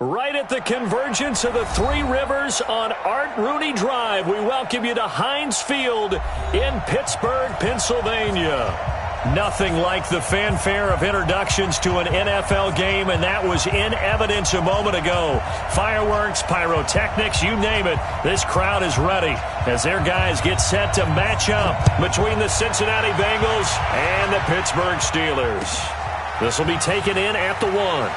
Right at the convergence of the Three Rivers on Art Rooney Drive, we welcome you to Heinz Field in Pittsburgh, Pennsylvania. Nothing like the fanfare of introductions to an NFL game, and that was in evidence a moment ago. Fireworks, pyrotechnics, you name it, this crowd is ready as their guys get set to match up between the Cincinnati Bengals and the Pittsburgh Steelers. This will be taken in at the 1.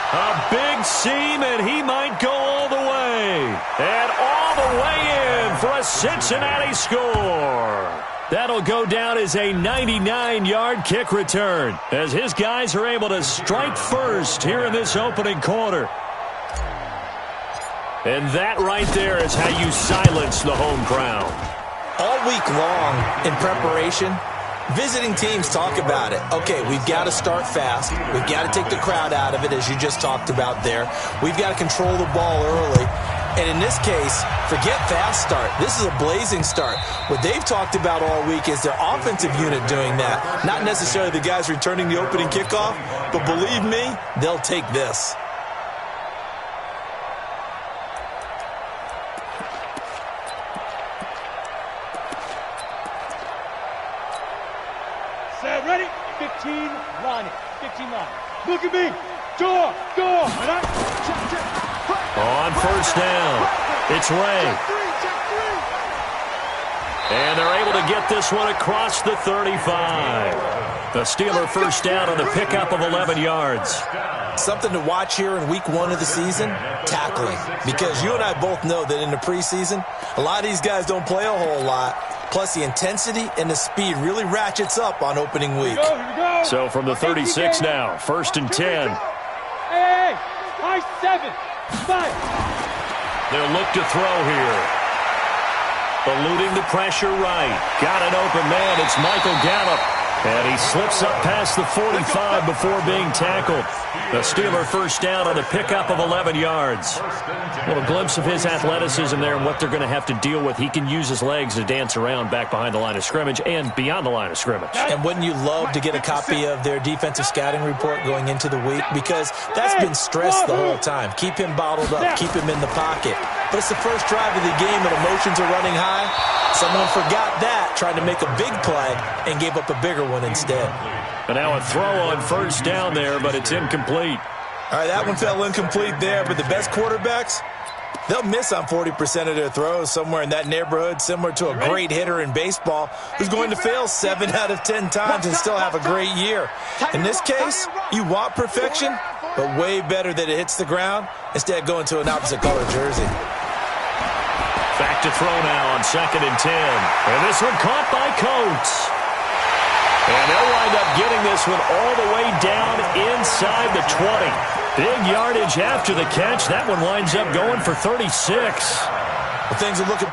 A big seam, and he might go all the way. And all the way in for a Cincinnati score. That'll go down as a 99-yard kick return as his guys are able to strike first here in this opening quarter. And that right there is how you silence the home crowd. All week long in preparation, visiting teams talk about it. Okay, we've got to start fast. We've got to take the crowd out of it, as you just talked about there. We've got to control the ball early. And in this case, forget fast start. This is a blazing start. What they've talked about all week is their offensive unit doing that. Not necessarily the guys returning the opening kickoff, but believe me, they'll take this. Ready? 15 line. 15 line. Look at me. Door. On first down, it's Ray. And they're able to get this one across the 35. The Steeler first down on the pickup of 11 yards. Something to watch here in week 1 of the season, tackling. Because you and I both know that in the preseason, a lot of these guys don't play a whole lot. Plus, the intensity and the speed really ratchets up on opening week. Here we go. So from the 36 now, first and 10. Hey, high 7, 5. They'll look to throw here. Eluding the pressure right. Got an open man. It's Michael Gallup. And he slips up past the 45 before being tackled. The Steeler first down on the pickup of 11 yards. A little glimpse of his athleticism there and what they're going to have to deal with. He can use his legs to dance around back behind the line of scrimmage and beyond the line of scrimmage. And wouldn't you love to get a copy of their defensive scouting report going into the week? Because that's been stressed the whole time. Keep him bottled up. Keep him in the pocket. But it's the first drive of the game and emotions are running high. Someone forgot that, trying to make a big play, and gave up a bigger one instead. And now a throw on first down there, but it's incomplete. All right, that one fell incomplete there, but the best quarterbacks, they'll miss on 40% of their throws, somewhere in that neighborhood, similar to a great hitter in baseball who's going to fail 7 out of 10 times and still have a great year. In this case, you want perfection, but way better that it hits the ground instead going to an opposite color jersey. Back to throw now on second and 10. And this one caught by Coates. And they'll wind up getting this one all the way down inside the 20. Big yardage after the catch. That one winds up going for 36. Well, things are looking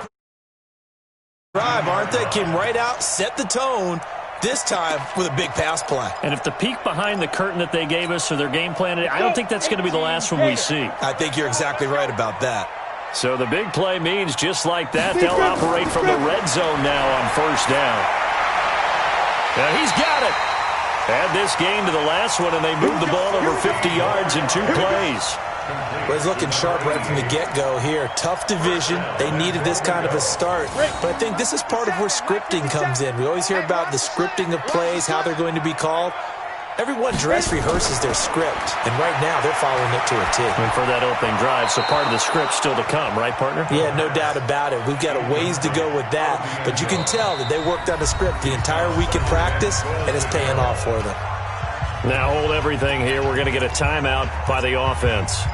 drive, aren't they? Came right out, set the tone, this time with a big pass play. And if the peek behind the curtain that they gave us or their game plan, I don't think that's going to be the last one we see. I think you're exactly right about that. So the big play means just like that, they'll operate from the red zone now on first down. Now he's got it. Add this game to the last one, and they move the ball over 50 yards in 2 plays. Well, he's looking sharp right from the get-go here. Tough division. They needed this kind of a start. But I think this is part of where scripting comes in. We always hear about the scripting of plays, how they're going to be called. Everyone dress rehearses their script, and right now they're following it to a T. And for that opening drive, so part of the script still to come, right, partner? Yeah, no doubt about it. We've got a ways to go with that, but you can tell that they worked on the script the entire week in practice, and it's paying off for them. Now hold everything here. We're going to get a timeout by the offense.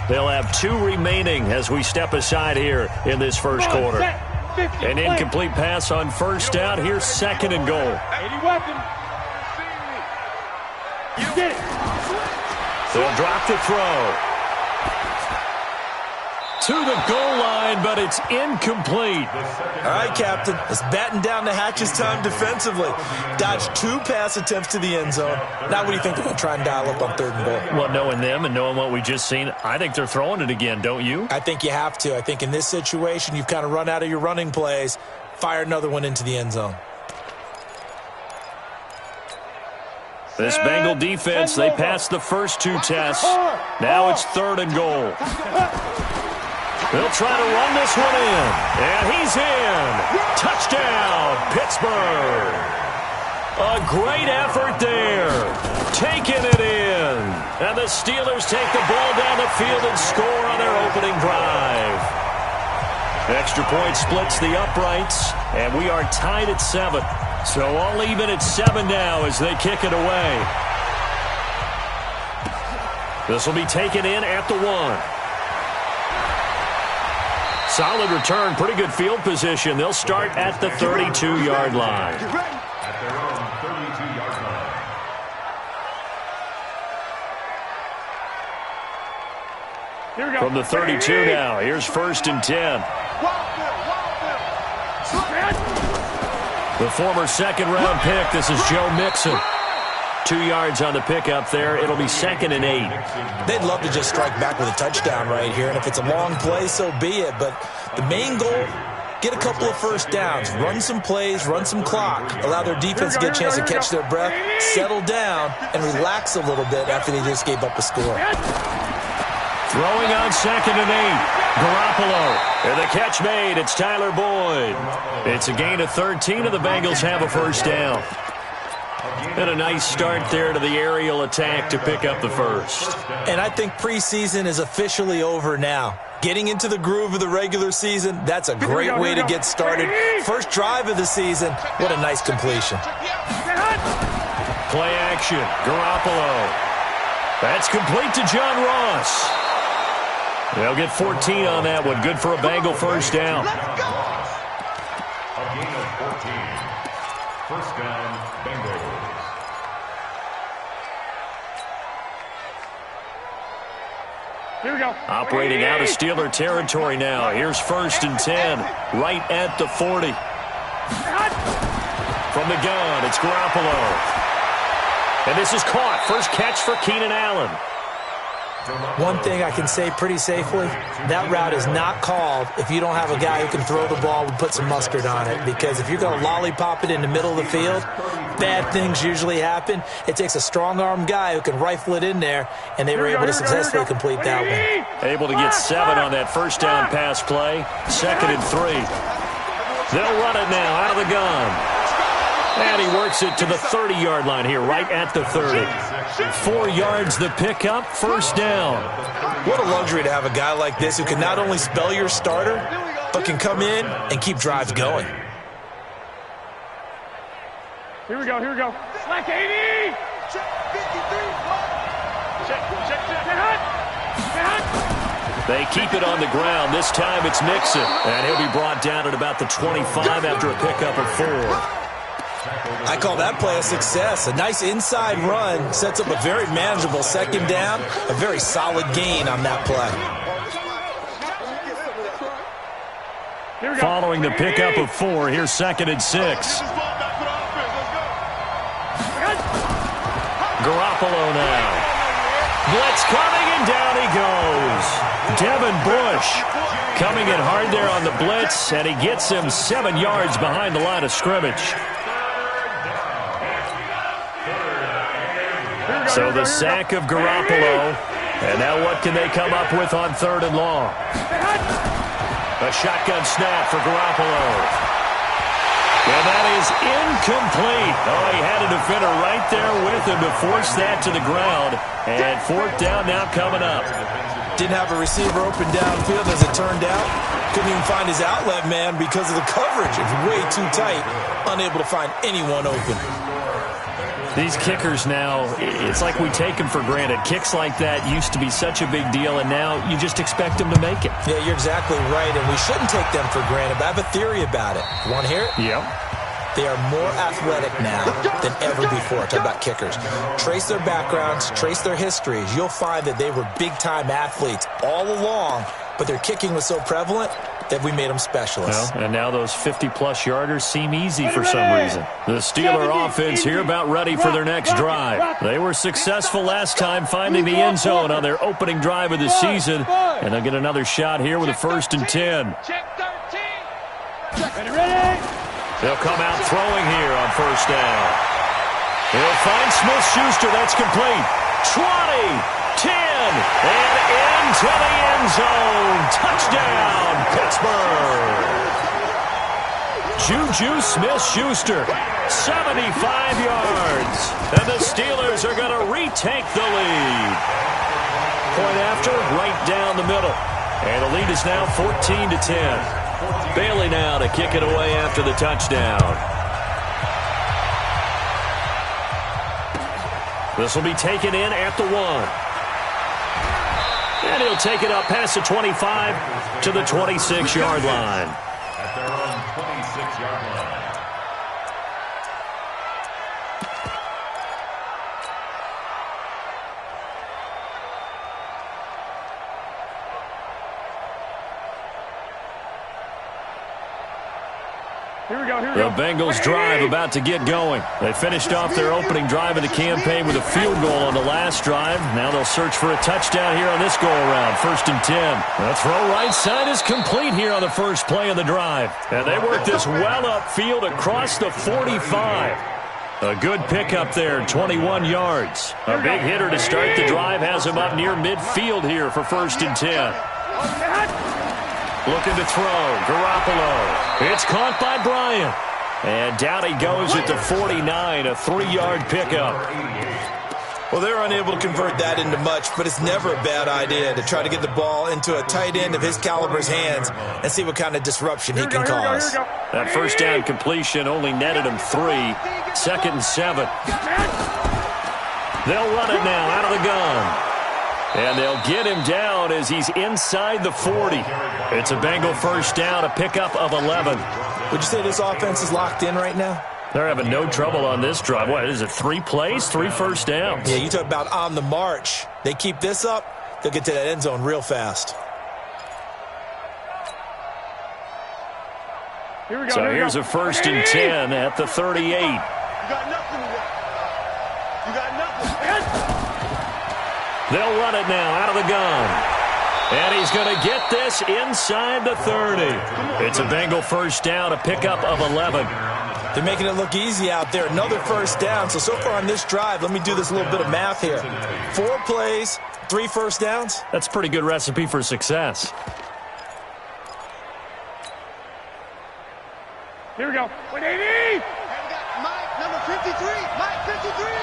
They'll have 2 remaining as we step aside here in this first quarter. An incomplete pass on first down. Here's second and goal. 80 weapon. Get it. They'll drop the throw. To the goal line, but it's incomplete. All right, Captain. Let's batten down the hatches time defensively. Dodged 2 pass attempts to the end zone. Now what do you think they're going to try and dial up on third and goal? Well, knowing them and knowing what we just seen, I think they're throwing it again, don't you? I think you have to. I think in this situation, you've kind of run out of your running plays. Fire another one into the end zone. This Bengal defense, they passed the first two tests. Now it's 3rd and goal. They'll try to run this one in. And he's in. Touchdown, Pittsburgh. A great effort there. Taking it in. And the Steelers take the ball down the field and score on their opening drive. Extra point splits the uprights, and we are tied at 7. So all even at 7 now as they kick it away. This will be taken in at the 1. Solid return, pretty good field position. They'll start at the 32-yard line. At their own 32-yard line. From the 32 now, here's 1st and 10. The former second-round pick, this is Joe Mixon. 2 yards on the pickup there. It'll be 2nd and 8. They'd love to just strike back with a touchdown right here, and if it's a long play, so be it. But the main goal, get a couple of first downs, run some plays, run some clock, allow their defense to get a chance to catch their breath, settle down, and relax a little bit after they just gave up a score. Throwing on 2nd and 8. Garoppolo. And the catch made. It's Tyler Boyd. It's a gain of 13, and the Bengals have a first down. And a nice start there to the aerial attack to pick up the first. And I think preseason is officially over now. Getting into the groove of the regular season, that's a great way to get started. First drive of the season, what a nice completion. Play action. Garoppolo. That's complete to John Ross. They'll get 14 on that one. Good for a Bengal first down. A gain of 14. First down, Bengals. Here we go. Operating out of Steeler territory now. Here's 1st and 10. Right at the 40. From the gun, it's Garoppolo. And this is caught. First catch for Keenan Allen. One thing I can say pretty safely, that route is not called if you don't have a guy who can throw the ball and put some mustard on it. Because if you're going to lollipop it in the middle of the field, bad things usually happen. It takes a strong-arm guy who can rifle it in there, and they were able to successfully complete that one. Able to get 7 on that first down pass play. 2nd and 3. They'll run it now out of the gun. And he works it to the 30-yard line here, right at the 30. 4 yards the pickup, first down. What a luxury to have a guy like this who can not only spell your starter, but can come in and keep drives going. Here we go, here we go. Slack 80! Check 53. Check. They keep it on the ground. This time it's Mixon. And he'll be brought down at about the 25 after a pickup of 4. I call that play a success. A nice inside run sets up a very manageable 2nd down. A very solid gain on that play. Following the pickup of 4, here's 2nd and 6. Garoppolo now. Blitz coming, and down he goes. Devin Bush coming in hard there on the blitz, and he gets him 7 yards behind the line of scrimmage. So the sack of Garoppolo, and now what can they come up with on 3rd and long? A shotgun snap for Garoppolo. And that is incomplete. Oh, he had a defender right there with him to force that to the ground. And 4th down now coming up. Didn't have a receiver open downfield as it turned out. Couldn't even find his outlet man because of the coverage. It's way too tight. Unable to find anyone open. These kickers now, it's like we take them for granted. Kicks like that used to be such a big deal, and now you just expect them to make it. Yeah, you're exactly right, and we shouldn't take them for granted, but I have a theory about it. You want to hear it? Yep. They are more athletic now than ever before. Talk about kickers. Trace their backgrounds, trace their histories. You'll find that they were big-time athletes all along, but their kicking was so prevalent that we made them specialists. Well, and now those 50-plus yarders seem easy for some reason. The Steeler offense here about ready for their next drive. They were successful last time finding the end zone on their opening drive of the season, and they'll get another shot here with a 1st and 10. Check 13. Ready? They'll come out throwing here on 1st down. He'll find Smith-Schuster. That's complete. 20, 10, and into the end zone. Touchdown, Pittsburgh. Juju Smith-Schuster, 75 yards. And the Steelers are going to retake the lead. Point after, right down the middle. And the lead is now 14-10. Bailey now to kick it away after the touchdown. This will be taken in at the 1. And he'll take it up past the 25 to the 26-yard line. At their own 26-yard line. The Bengals drive about to get going. They finished off their opening drive of the campaign with a field goal on the last drive. Now they'll search for a touchdown here on this go-around. 1st and 10. The throw right side is complete here on the first play of the drive. And they work this well upfield across the 45. A good pickup there, 21 yards. A big hitter to start the drive has him up near midfield here for 1st and 10. Looking to throw. Garoppolo. It's caught by Bryant. And down he goes at the 49, a 3-yard pickup. Well, they're unable to convert that into much, but it's never a bad idea to try to get the ball into a tight end of his caliber's hands and see what kind of disruption he can cause. That first down completion only netted him 3. 2nd and 7. They'll run it now out of the gun. And they'll get him down as he's inside the 40. It's a Bengal first down, a pickup of 11. Would you say this offense is locked in right now? They're having no trouble on this drive. What is it, 3 plays, 3 first downs? Yeah, you talk about on the march. They keep this up, they'll get to that end zone real fast. So here's a 1st and 10 at the 38. You got nothing today. You got nothing. They'll run it now out of the gun. And he's going to get this inside the 30. It's a Bengal first down, a pickup of 11. They're making it look easy out there. Another first down. So far on this drive, let me do this little bit of math here. 4 plays, 3 first downs. That's a pretty good recipe for success. Here we go. 180. And we got Mike, number 53. Mike, 53.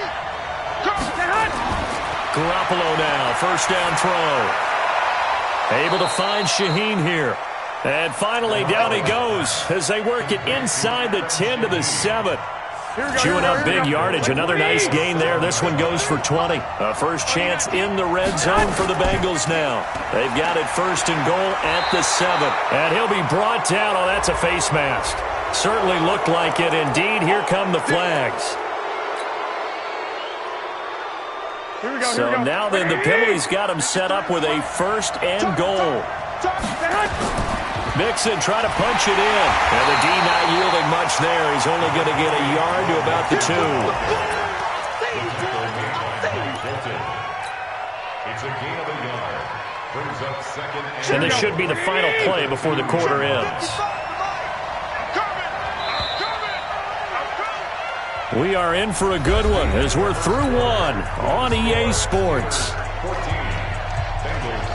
Garoppolo now, first down throw. Able to find Shaheen here. And finally, down he goes as they work it inside the 10 to the 7. Chewing up big yardage. Another nice gain there. This one goes for 20. A first chance in the red zone for the Bengals now. They've got it 1st and goal at the 7. And he'll be brought down. Oh, that's a face mask. Certainly looked like it. Indeed, here come the flags. So now then the penalty's got him set up with a 1st and goal. Mixon trying to punch it in. And the D not yielding much there. He's only going to get a yard to about the 2. It's a gain of a yard. Brings up 2nd and this should be the final play before the quarter ends. We are in for a good one as we're through one on EA Sports. 14, Bengals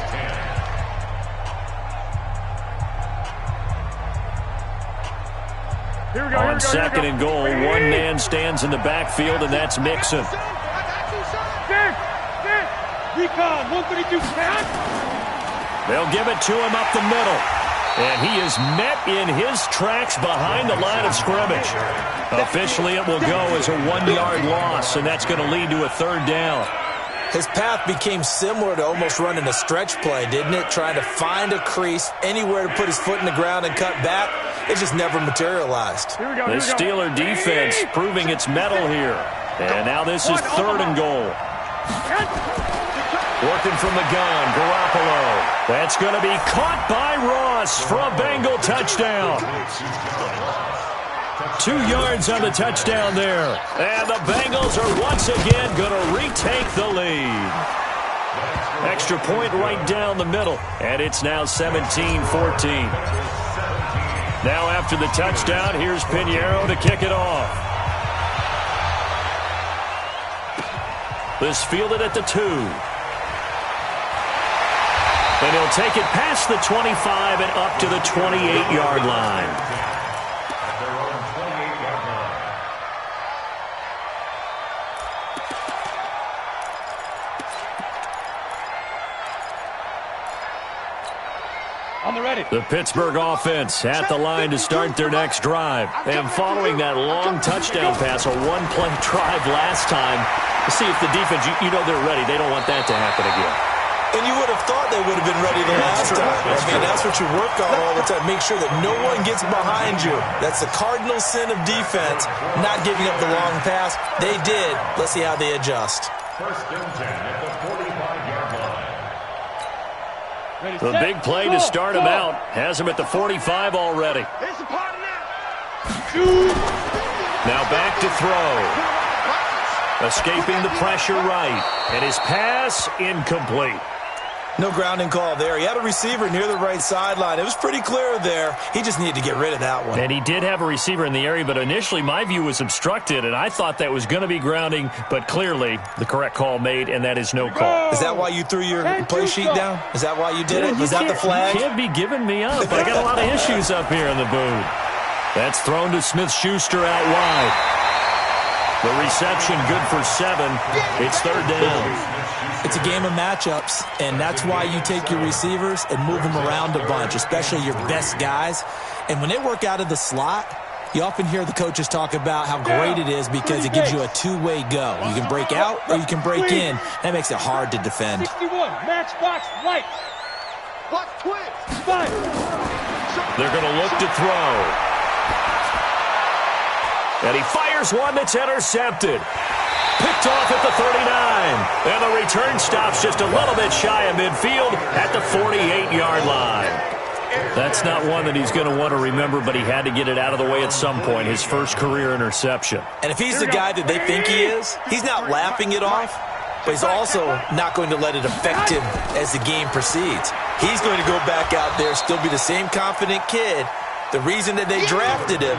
10. On 2nd and goal, one man stands in the backfield, and that's Mixon. Recon, 132, They'll give it to him up the middle. And he is met in his tracks behind the line of scrimmage. Officially, it will go as a 1-yard loss, and that's going to lead to a 3rd down. His path became similar to almost running a stretch play, didn't it? Trying to find a crease, anywhere to put his foot in the ground and cut back. It just never materialized. The Steeler defense proving its mettle here. And now this is 3rd and goal. Working from the gun, Garoppolo. That's going to be caught by Ross for a Bengal touchdown. 2 yards on the touchdown there. And the Bengals are once again going to retake the lead. Extra point right down the middle. And it's now 17-14. Now after the touchdown, here's Pinheiro to kick it off. This fielded at the 2. And he'll take it past the 25 and up to the 28-yard line. The Pittsburgh offense at the line to start their next drive. And following that long touchdown pass, a one-play drive last time, to see if the defense, you know they're ready. They don't want that to happen again. And you would have thought they would have been ready the last time. I mean, that's what you work on all the time. Make sure that no one gets behind you. That's the cardinal sin of defense, not giving up the long pass. They did. Let's see how they adjust. First and 10 at the 45-yard line. The big play to start him out. Has him at the 45 already. Now back to throw. Escaping the pressure right. And his pass incomplete. No grounding call there. He had a receiver near the right sideline. It was pretty clear there. He just needed to get rid of that one. And he did have a receiver in the area, but initially my view was obstructed, and I thought that was going to be grounding, but clearly the correct call made, and that is no call. Is that why you threw your play sheet down? Is that why you did it? Was that the flag? You can't be giving me up. I got a lot of issues up here in the booth. That's thrown to Smith-Schuster out wide. The reception good for 7. It's third down. It's a game of matchups, and that's why you take your receivers and move them around a bunch, especially your best guys. And when they work out of the slot, you often hear the coaches talk about how great it is because it gives you a two-way go. You can break out or you can break in. That makes it hard to defend. 61, match box, right. Box twist. 5. They're going to look to throw. And he fires one that's intercepted. Picked off at the 39. And the return stops just a little bit shy of midfield at the 48-yard line. That's not one that he's going to want to remember, but he had to get it out of the way at some point, his first career interception. And if he's the guy that they think he is, he's not laughing it off, but he's also not going to let it affect him as the game proceeds. He's going to go back out there, still be the same confident kid, the reason that they drafted him,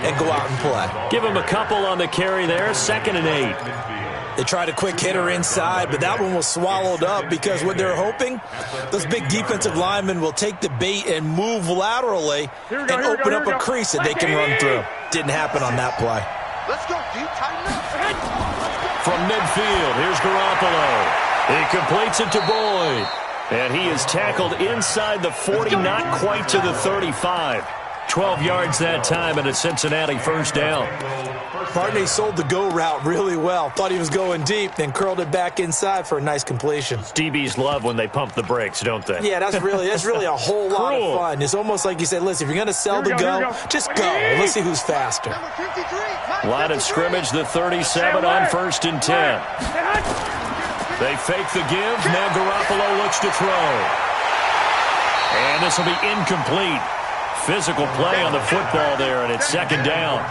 and go out and play. Give him a couple on the carry there, 2nd and 8. They tried a quick hitter inside, but that one was swallowed up because what they're hoping, those big defensive linemen will take the bait and move laterally and open up a crease that they can run through. Didn't happen on that play. Let's go, dude. Tighten up. From midfield, here's Garoppolo. He completes it to Boyd. And he is tackled inside the 40, not quite to the 35. 12 yards that time and a Cincinnati first down. Barney sold the go route really well. Thought he was going deep, then curled it back inside for a nice completion. DBs love when they pump the brakes, don't they? Yeah, that's really a whole lot of fun. It's almost like you say, listen, if you're going to sell the go, just go. Let's see who's faster. Line of scrimmage, the 37 on 1st and 10. They fake the give. Now Garoppolo looks to throw. And this will be incomplete. Physical play on the football there, and it's 2nd down.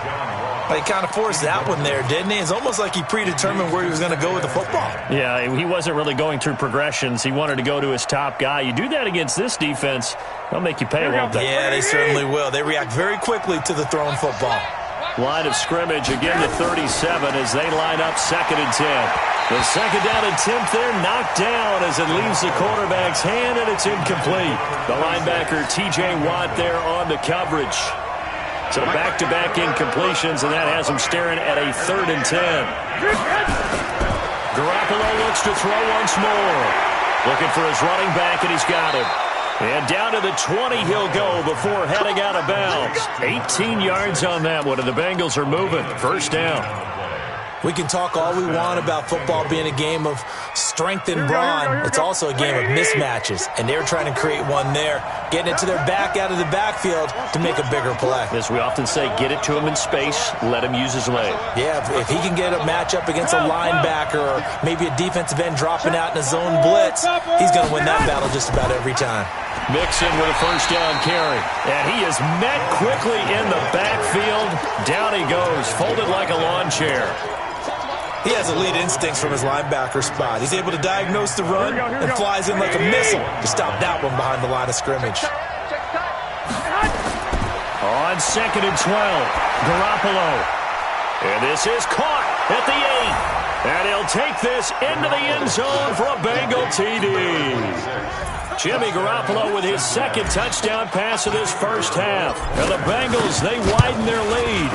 He kind of forced that one there, didn't he? It's almost like he predetermined where he was going to go with the football. Yeah, he wasn't really going through progressions. He wanted to go to his top guy. You do that against this defense, they'll make you pay, won't they? Yeah, they certainly will. They react very quickly to the thrown football. Line of scrimmage, again the 37 as they line up 2nd and 10. The 2nd down attempt there knocked down as it leaves the quarterback's hand, and it's incomplete. The linebacker, T.J. Watt, there on the coverage. So back-to-back incompletions, and that has him staring at a 3rd and 10. Garoppolo looks to throw once more. Looking for his running back, and he's got him. And down to the 20 he'll go before heading out of bounds. 18 yards on that one, and the Bengals are moving. First down. We can talk all we want about football being a game of strength and brawn. It's also a game of mismatches, and they're trying to create one there, getting it to their back out of the backfield to make a bigger play. As we often say, get it to him in space, let him use his leg. Yeah, if he can get a matchup against a linebacker or maybe a defensive end dropping out in a zone blitz, he's going to win that battle just about every time. Mixon with a first down carry. And he is met quickly in the backfield. Down he goes, folded like a lawn chair. He has elite instincts from his linebacker spot. He's able to diagnose the run and flies in like a missile to stop that one behind the line of scrimmage. On 2nd and 12, Garoppolo. And this is caught at the 8. And he'll take this into the end zone for a Bengal TD. Jimmy Garoppolo with his second touchdown pass of this first half. And the Bengals, they widen their lead.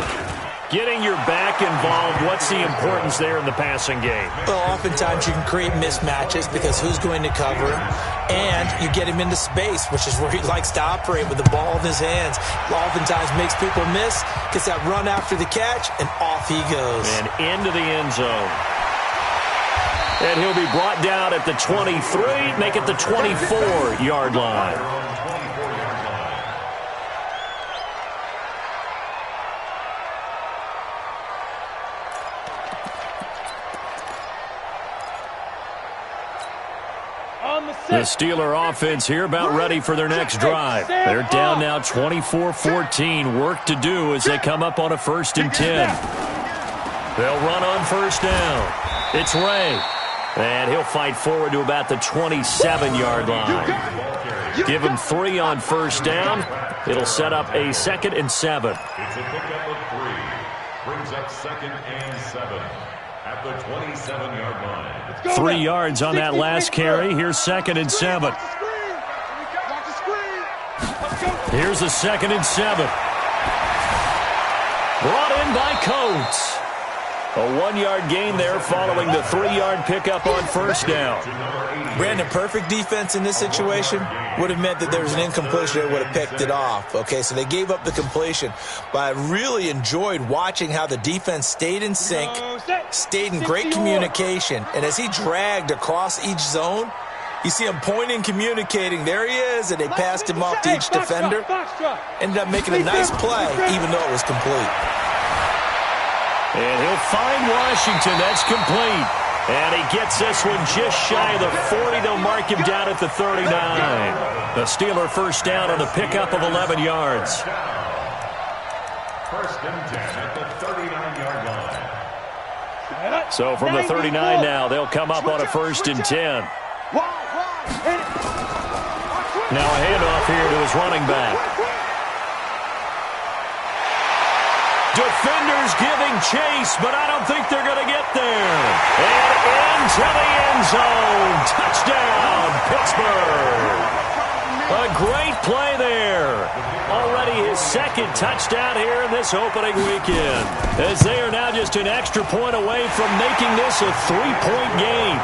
Getting your back involved, what's the importance there in the passing game? Well, oftentimes you can create mismatches because who's going to cover him, and you get him into space, which is where he likes to operate with the ball in his hands. Oftentimes makes people miss, gets that run after the catch, and off he goes. And into the end zone. And he'll be brought down at the 23, make it the 24-yard line. The Steeler offense here about ready for their next drive. They're down now 24-14. Work to do as they come up on a 1st and 10. They'll run on first down. It's Ray. And he'll fight forward to about the 27-yard line. Give him 3 on first down. It'll set up a 2nd and 7. It's a pickup of 3. Brings up 2nd and 7 at the 27-yard line. 3 yards on that last carry. Here's 2nd and 7. Here's a 2nd and 7. Brought in by Coates. A 1-yard gain there following the 3-yard pickup on first down. Brandon, perfect defense in this situation would have meant that there was an incompletion. They would have picked it off. Okay, so they gave up the completion. But I really enjoyed watching how the defense stayed in sync, stayed in great communication. And as he dragged across each zone, you see him pointing, communicating. There he is, and they passed him off to each defender. Ended up making a nice play, even though it was complete. And he'll find Washington. That's complete. And he gets this one just shy of the 40. They'll mark him down at the 39. The Steeler first down on the pickup of 11 yards. 1st and 10 at the 39-yard line. So from the 39 now, they'll come up on a 1st and 10. Now a handoff here to his running back. Defenders giving chase, but I don't think they're going to get there. And into the end zone. Touchdown, Pittsburgh. A great play there. Already his 2nd touchdown here in this opening weekend. As they are now just an extra point away from making this a 3-point game.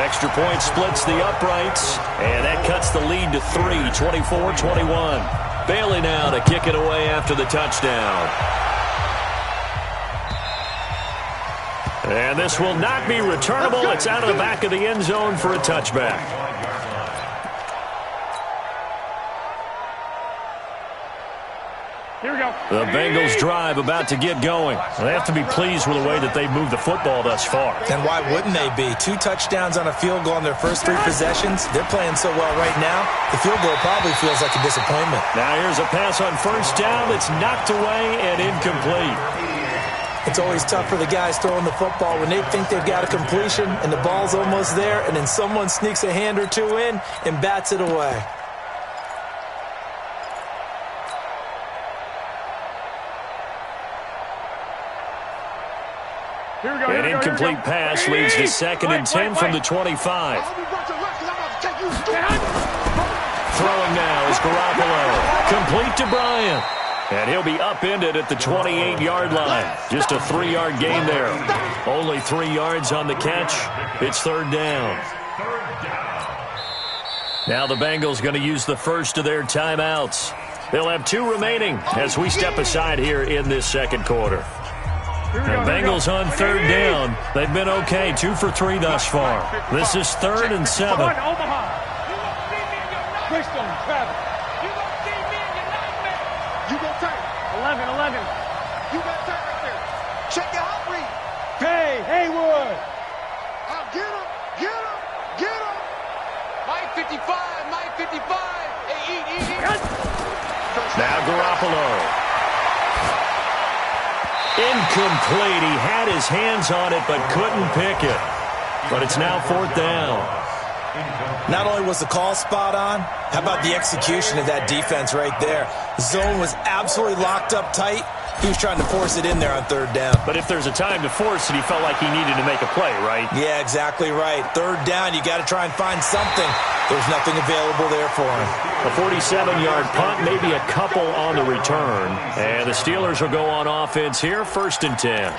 Extra point splits the uprights, and that cuts the lead to 3, 24-21. Bailey now to kick it away after the touchdown. And this will not be returnable. It's out of the back of the end zone for a touchback. Here we go. The Bengals drive about to get going. They have to be pleased with the way that they've moved the football thus far. And why wouldn't they be? 2 touchdowns on a field goal in their first 3 possessions. They're playing so well right now, the field goal probably feels like a disappointment. Now here's a pass on first down that's knocked away and incomplete. It's always tough for the guys throwing the football when they think they've got a completion and the ball's almost there, and then someone sneaks a hand or 2 in and bats it away. An incomplete pass leads to 2nd and 10 from the 25. Throwing now is Garoppolo. Complete to Bryant. And he'll be upended at the 28-yard line. Just a 3-yard gain there. Only 3 yards on the catch. It's 3rd down. Now the Bengals going to use the first of their timeouts. They'll have 2 remaining as we step aside here in this 2nd quarter. The Bengals on 3rd down. They've been okay, 2 for 3 thus far. This is 3rd and 7. You go tight. 11. You got tight right there. Check your hot read. Hey, Haywood. I'll get him. 55. Hey, eat. Now Garoppolo. Incomplete. He had his hands on it but couldn't pick it. But it's now 4th down. Not only was the call spot on, how about the execution of that defense right there? Zone was absolutely locked up tight, He was trying to force it in there on third down. But if there's a time to force it, he felt like he needed to make a play, right? Yeah, exactly right. Third down, you got to try and find something. There's nothing available there for him. A 47-yard punt, maybe a couple on the return. And the Steelers will go on offense here, 1st and 10.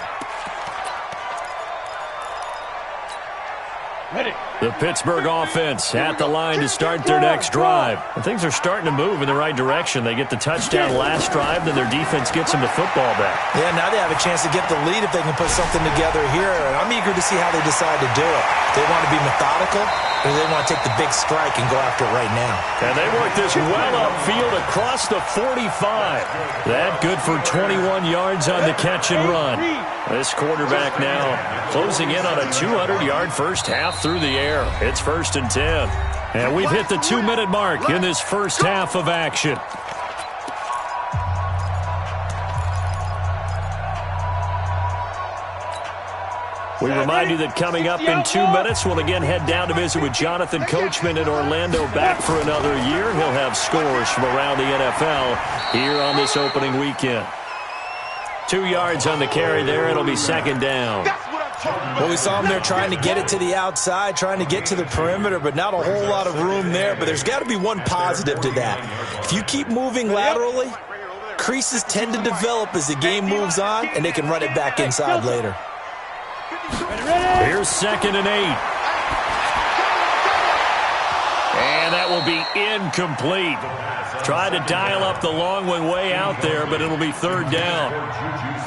Ready. The Pittsburgh offense at the line to start their next drive. And things are starting to move in the right direction. They get the touchdown last drive, then their defense gets them the football back. Yeah, now they have a chance to get the lead if they can put something together here. And I'm eager to see how they decide to do it. They want to be methodical, or they want to take the big strike and go after it right now. And they work this well upfield across the 45. That good for 21 yards on the catch and run. This quarterback now closing in on a 200-yard first half through the air. It's 1st and 10. And we've hit the 2-minute mark in this first half of action. We remind you that coming up in 2 minutes, we'll again head down to visit with Jonathan Coachman in Orlando, back for another year. He'll have scores from around the NFL here on this opening weekend. 2 yards on the carry there. It'll be 2nd down. Well, we saw him there trying to get it to the outside, trying to get to the perimeter, but not a whole lot of room there. But there's got to be one positive to that. If you keep moving laterally, creases tend to develop as the game moves on, and they can run it back inside later. Here's 2nd and 8. And that will be incomplete. Try to dial up the long one way out there, but it'll be 3rd down.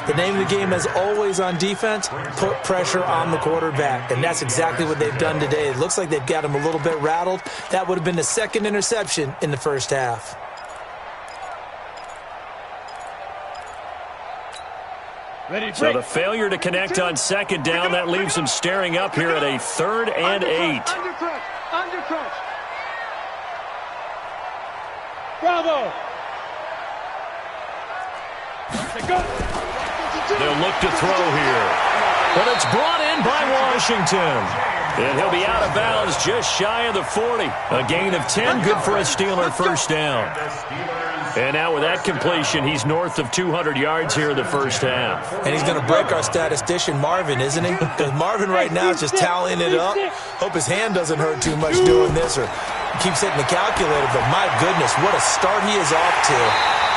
The name of the game, as always on defense, put pressure on the quarterback. And that's exactly what they've done today. It looks like they've got him a little bit rattled. That would have been the 2nd interception in the first half. So the failure to connect on 2nd down, that leaves them staring up here at a 3rd and 8. Undercrunch. Bravo. They'll look to throw here. But it's brought in by Washington. And he'll be out of bounds just shy of the 40. A gain of 10, good for a Steeler first down. And now with that completion, he's north of 200 yards here in the first half. And he's going to break our statistician, Marvin, isn't he? Because Marvin right now is just tallying it up. Hope his hand doesn't hurt too much doing this or keeps hitting the calculator. But my goodness, what a start he is off to.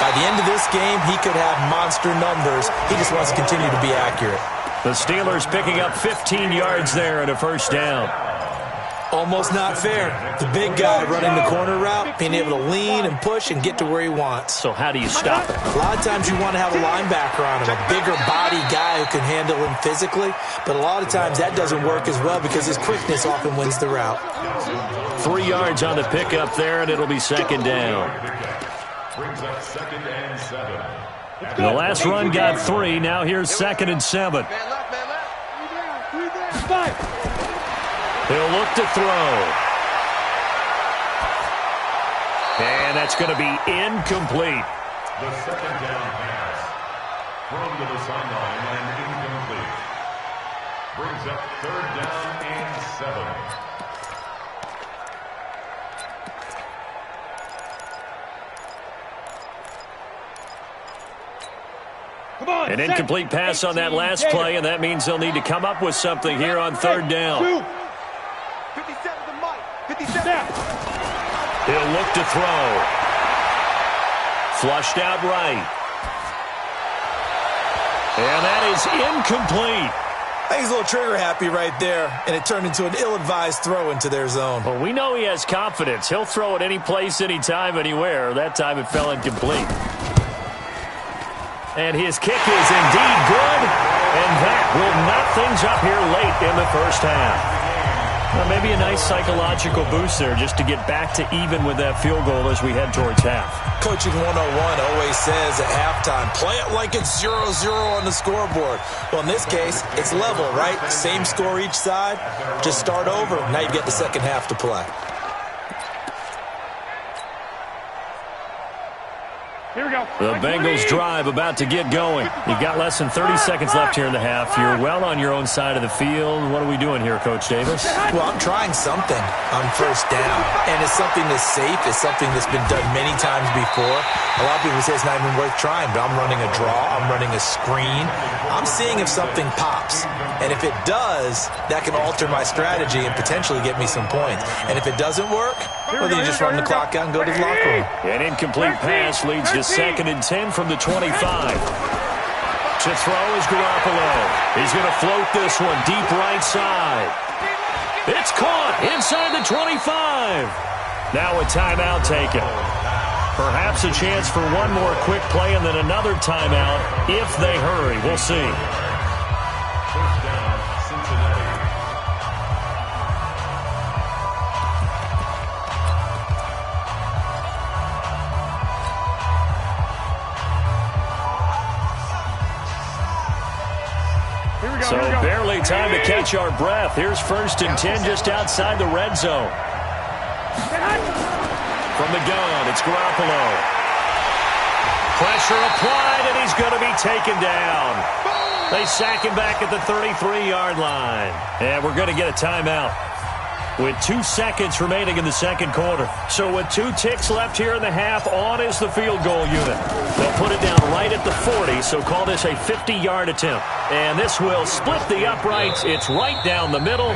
By the end of this game, he could have monster numbers. He just wants to continue to be accurate. The Steelers picking up 15 yards there at a first down. Almost not fair. The big guy running the corner route, being able to lean and push and get to where he wants. So how do you stop it? A lot of times you want to have a linebacker on him, a bigger body guy who can handle him physically. But a lot of times that doesn't work as well because his quickness often wins the route. 3 yards on the pickup there, and it'll be 2nd down. Brings up 2nd and 7. The last run got 3. Now here's 2nd and 7. Man left. 3 down. 5. He'll look to throw. And that's going to be incomplete. The 2nd down pass. Thrown to the sideline and incomplete. Brings up 3rd down and 7. An incomplete pass on that last play, and that means they'll need to come up with something here on 3rd down. 57 to Mike. 57. He'll look to throw. Flushed out right. And that is incomplete. I think he's a little trigger happy right there, and it turned into an ill-advised throw into their zone. Well, we know he has confidence. He'll throw it any place, anytime, anywhere. That time it fell incomplete. And his kick is indeed good, and that will knock things up here late in the first half. Well, maybe a nice psychological boost there just to get back to even with that field goal as we head towards half. Coaching 101 always says at halftime, play it like it's 0-0 on the scoreboard. Well, in this case, it's level, right? Same score each side. Just start over. Now you get the second half to play. Here we go. The Bengals drive about to get going. You've got less than 30 seconds left here in the half. You're well on your own side of the field. What are we doing here, Coach Davis? Well, I'm trying something on first down, and it's something that's safe. It's something that's been done many times before. A lot of people say it's not even worth trying, but I'm running a draw. I'm running a screen. I'm seeing if something pops, and if it does, that can alter my strategy and potentially get me some points. And if it doesn't work, well, then you just run the clock out and go to the locker room. An incomplete pass leads to 2nd and 10 from the 25. To throw is Garoppolo. He's going to float this one deep right side. It's caught inside the 25. Now a timeout taken. Perhaps a chance for one more quick play and then another timeout if they hurry. We'll see. First down, Cincinnati. So barely time to catch our breath. Here's 1st and 10 just outside the red zone. From the gun, it's Garoppolo. Pressure applied, and he's going to be taken down. They sack him back at the 33-yard line. And we're going to get a timeout with 2 seconds remaining in the second quarter. So with 2 ticks left here in the half, on is the field goal unit. They'll put it down right at the 40, so call this a 50-yard attempt. And this will split the uprights. It's right down the middle.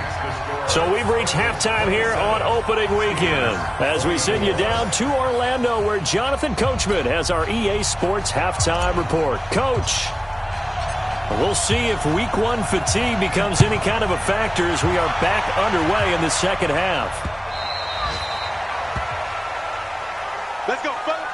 So we've reached halftime here on opening weekend as we send you down to Orlando where Jonathan Coachman has our EA Sports halftime report. Coach, we'll see if week 1 fatigue becomes any kind of a factor as we are back underway in the second half. Let's go, fellas.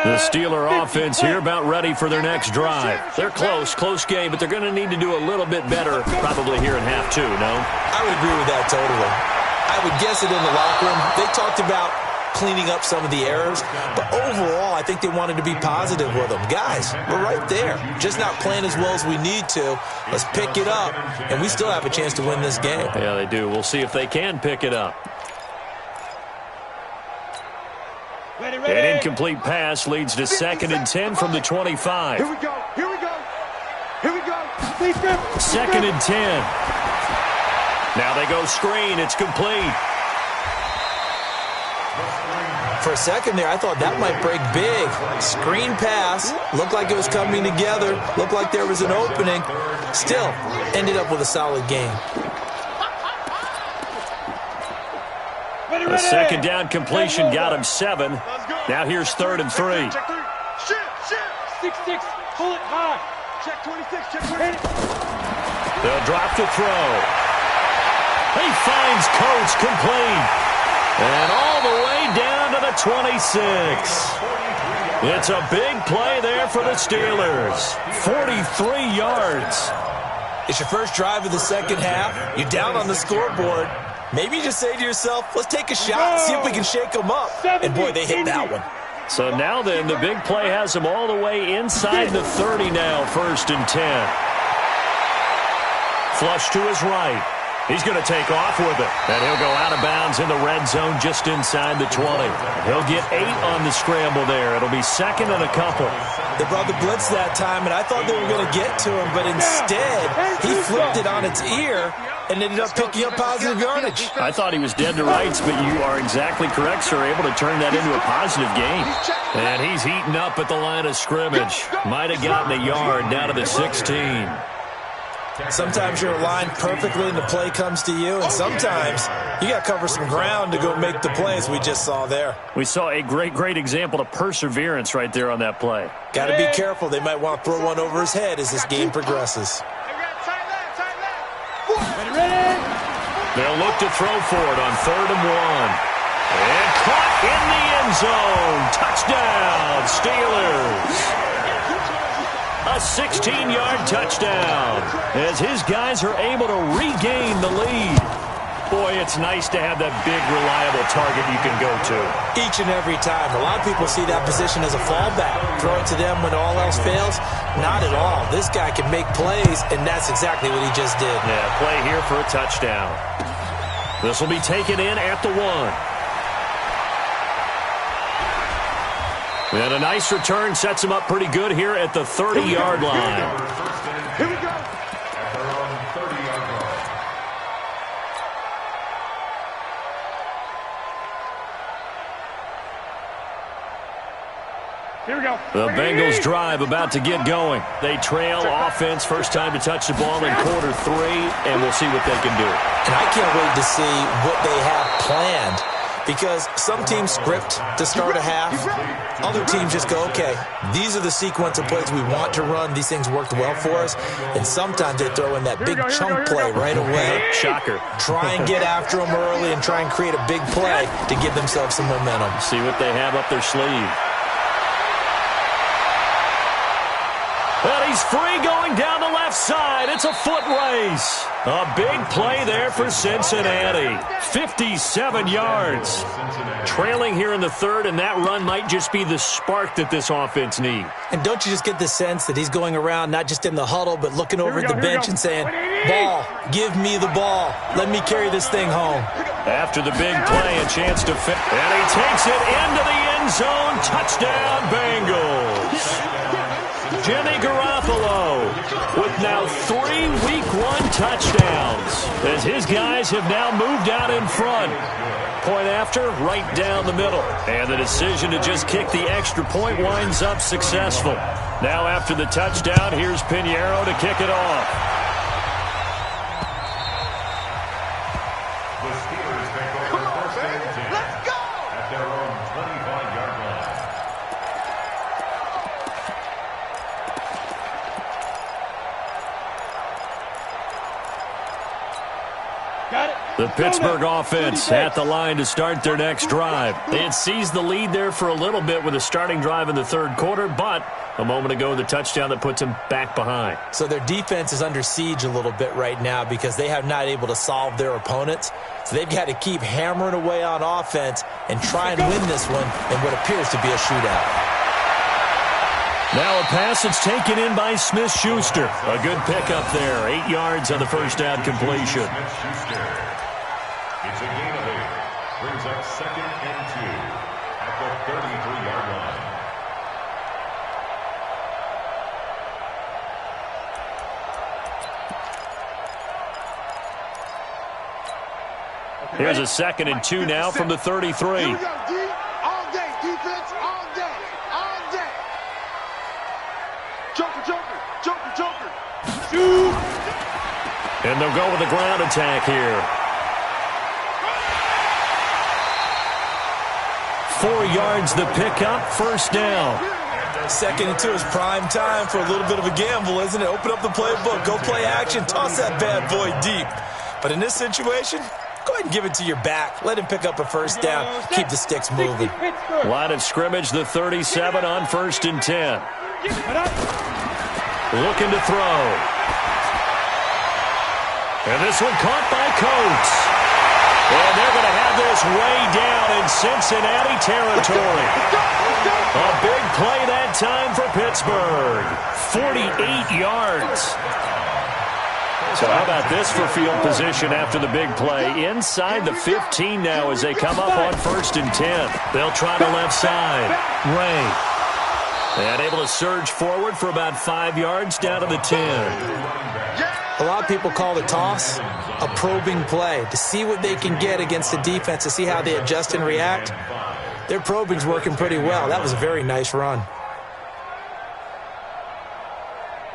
The Steeler offense here about ready for their next drive. They're close game, but they're going to need to do a little bit better probably here in half 2, no? I would agree with that totally. I would guess it in the locker room. They talked about cleaning up some of the errors, but overall, I think they wanted to be positive with them. Guys, we're right there. Just not playing as well as we need to. Let's pick it up, and we still have a chance to win this game. Yeah, they do. We'll see if they can pick it up. An incomplete pass leads to 2nd and 10 from the 25. Here we go. Here we go. Here we go. 2nd and 10. Now they go screen. It's complete. For a second there, I thought that might break big. Screen pass. Looked like it was coming together. Looked like there was an opening. Still, ended up with a solid game. A second down completion got him 7. Now here's 3rd and 3. Check 3. Shift. 6-6. Pull it high. Check 26. Check 20. They'll drop to throw. He finds Coates complete. And all the way down to the 26. It's a big play there for the Steelers. 43 yards. It's your first drive of the second half. You're down on the scoreboard. Maybe you just say to yourself, let's take a shot, see if we can shake them up. And, boy, they hit that one. So now then, the big play has them all the way inside the 30 now, 1st and 10. Flush to his right. He's going to take off with it. And he'll go out of bounds in the red zone just inside the 20. He'll get 8 on the scramble there. It'll be 2nd and a couple. They brought the blitz that time, and I thought they were going to get to him, but instead he flipped it on its ear and ended up picking up positive yardage. I thought he was dead to rights, but you are exactly correct, sir. Able to turn that into a positive gain. And he's heating up at the line of scrimmage. Might have gotten a yard down to the 16. Sometimes you're aligned perfectly and the play comes to you, and sometimes you got to cover some ground to go make the plays we just saw there. We saw a great example of perseverance right there on that play. Got to be careful. They might want to throw one over his head as this game progresses. They'll look to throw for it on 3rd and 1. And caught in the end zone. Touchdown, Steelers. A 16-yard touchdown as his guys are able to regain the lead. Boy, it's nice to have that big, reliable target you can go to. Each and every time. A lot of people see that position as a fallback. Throw it to them when all else fails. Not at all. This guy can make plays, and that's exactly what he just did. Yeah, play here for a touchdown. This will be taken in at the 1. And a nice return sets him up pretty good here at the 30-yard line. Here we go. At their own 30-yard line. Here we go. The Bengals drive about to get going. They trail offense, first time to touch the ball in quarter 3, and we'll see what they can do. And I can't wait to see what they have planned, because some teams script to start a half. Other teams just go, okay, these are the sequence of plays we want to run. These things worked well for us. And sometimes they throw in that big chunk play right away. Shocker. Try and get after them early and try and create a big play to give themselves some momentum. See what they have up their sleeve. Well, he's free going down the left side. It's a foot race. A big play there for Cincinnati. 57 yards. Trailing here in the 3rd, and that run might just be the spark that this offense needs. And don't you just get the sense that he's going around not just in the huddle, but looking over at the bench and saying, ball, give me the ball. Let me carry this thing home. After the big play, a chance to fit. And he takes it into the end zone. Touchdown, Bengals. Jimmy Garoppolo with now 3 Week 1 touchdowns as his guys have now moved out in front. Point after, right down the middle. And the decision to just kick the extra point winds up successful. Now after the touchdown, here's Pinheiro to kick it off. The Steelers take over first and 10. Let's go. At their own 25-yard line. Got it. The Pittsburgh offense at the line to start their next drive. They had seized the lead there for a little bit with a starting drive in the 3rd quarter, but a moment ago, the touchdown that puts them back behind. So their defense is under siege a little bit right now because they have not able to solve their opponents. So they've got to keep hammering away on offense and try and win this one in what appears to be a shootout. Now a pass that's taken in by Smith-Schuster. A good pickup there. 8 yards on the first down completion. Smith-Schuster. It's a gain of 8. Brings up 2nd and 2 at the 33-yard line. Here's a 2nd and 2 now from the 33. Here we go, D. All day. Defense all day. All day. Joker, joker, joker, joker. Shoot. And they'll go with a ground attack here. 4 yards the pickup, first down. 2nd and 2 is prime time for a little bit of a gamble, isn't it? Open up the playbook, go play action, toss that bad boy deep. But in this situation, go ahead and give it to your back. Let him pick up a first down. Keep the sticks moving. Line of scrimmage, the 37 on 1st and 10. Looking to throw. And this one caught by Coates. And they're going to have this way down in Cincinnati territory. A big play that time for Pittsburgh. 48 yards. So how about this for field position after the big play? Inside the 15 now as they come up on 1st and 10. They'll try the left side. Ray. And able to surge forward for about 5 yards down to the 10. A lot of people call the toss a probing play to see what they can get against the defense, to see how they adjust and react. Their probing's working pretty well. That was a very nice run.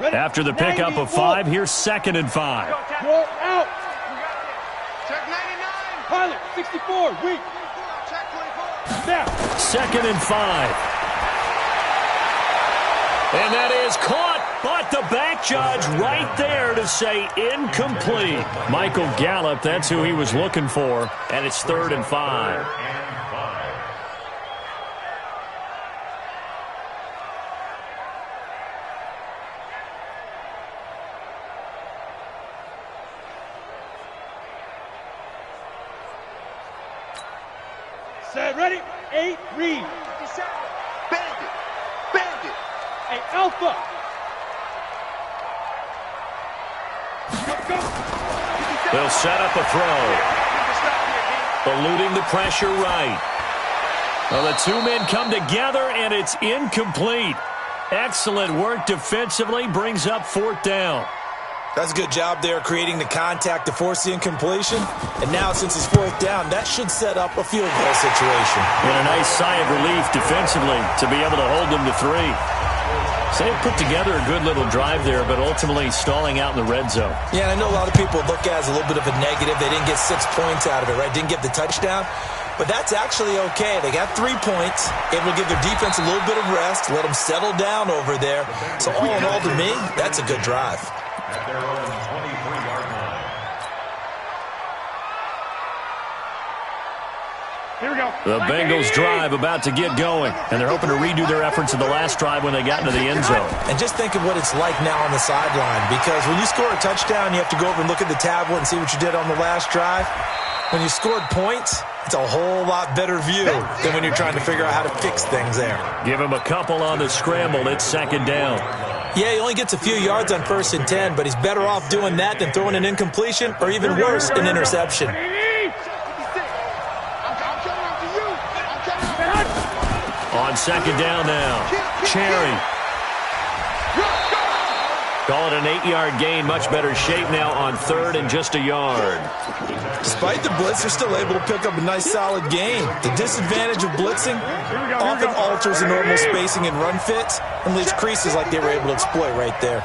After the pickup of 5, here's 2nd and 5. Out. Check 99. Pilot, 64. Weak. Check 24. Now. 2nd and 5. And that is caught, but the back judge right there to say incomplete. Michael Gallup, that's who he was looking for, and it's 3rd and 5. Set, ready? 8, read. Bandit. Bandit. Hey, Alpha. Go. They'll set up a throw. Eluding the pressure right. Well, the two men come together, and it's incomplete. Excellent work defensively, brings up 4th down. That's a good job there creating the contact to force the incompletion. And now, since it's 4th down, that should set up a field goal situation. And a nice sigh of relief defensively to be able to hold them to 3. So they put together a good little drive there, but ultimately stalling out in the red zone. Yeah, and I know a lot of people look at it as a little bit of a negative. They didn't get 6 points out of it, right? Didn't get the touchdown. But that's actually okay. They got 3 points. Able to give their defense a little bit of rest, let them settle down over there. So all in all, to me, that's a good drive. At their own 23-yard line. Here we go. The Bengals drive about to get going, and they're hoping to redo their efforts in the last drive when they got into the end zone. And just think of what it's like now on the sideline, because when you score a touchdown, you have to go over and look at the tablet and see what you did on the last drive. When you scored points, it's a whole lot better view than when you're trying to figure out how to fix things there. Give him a couple on the scramble. It's 2nd down. Yeah, he only gets a few yards on 1st and 10, but he's better off doing that than throwing an incompletion or even worse, an interception. On 2nd down now. Cherry. Call it an 8-yard gain. Much better shape now on 3rd and just a yard. Despite the blitz, they're still able to pick up a nice solid gain. The disadvantage of blitzing often alters the normal spacing and run fits and leaves creases like they were able to exploit right there.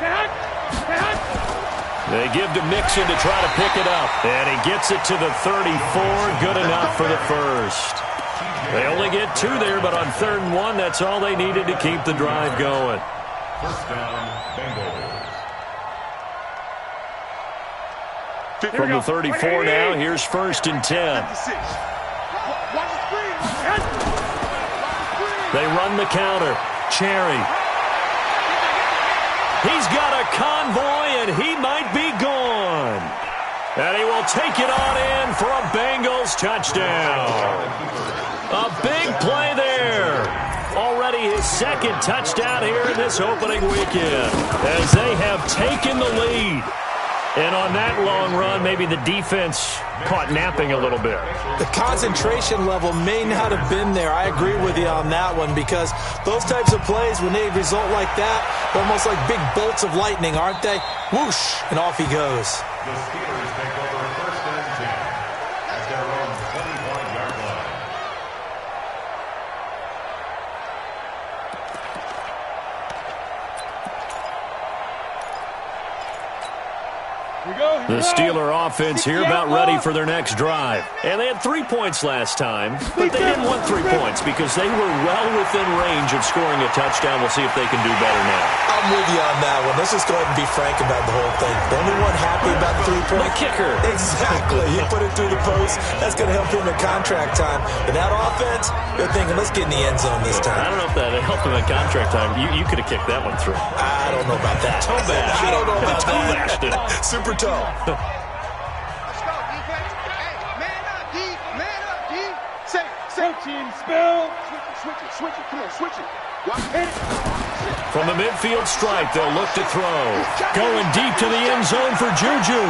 They give to Mixon to try to pick it up. And he gets it to the 34. Good enough for the first. They only get 2 there, but on 3rd and 1, that's all they needed to keep the drive going. 1st down, Bengals. From the 34 now, here's 1st and 10. They run the counter. Cherry. He's got a convoy, and he might be gone. And he will take it on in for a Bengals touchdown. A big play there. Already his 2nd touchdown here in this opening weekend as they have taken the lead. And on that long run, maybe the defense caught napping a little bit. The concentration level may not have been there. I agree with you on that one, because those types of plays, when they result like that, they're almost like big bolts of lightning, aren't they? Whoosh, and off he goes. The Steelers take over 1st and 10 at their own 21-yard line. The Steeler offense here about ready for their next drive. And they had 3 points last time, but they didn't want 3 points because they were well within range of scoring a touchdown. We'll see if they can do better now. I'm with you on that one. Let's just go ahead and be frank about the whole thing. The only one happy about the 3-point? The kicker. Exactly. You put it through the post. That's going to help him in contract time. But that offense, they're thinking, let's get in the end zone this time. I don't know if that helped him in contract time. You could have kicked that one through. I don't know about that. Toe bash. I don't know about toe that. bashed it. Super toe. Let's go, defense. Hey, man up, D. Man up, D. Say it. Coaching spell. Switch it. Come on, switch it. Watch it. From the midfield stripe, they'll look to throw. Going deep to the end zone for Juju.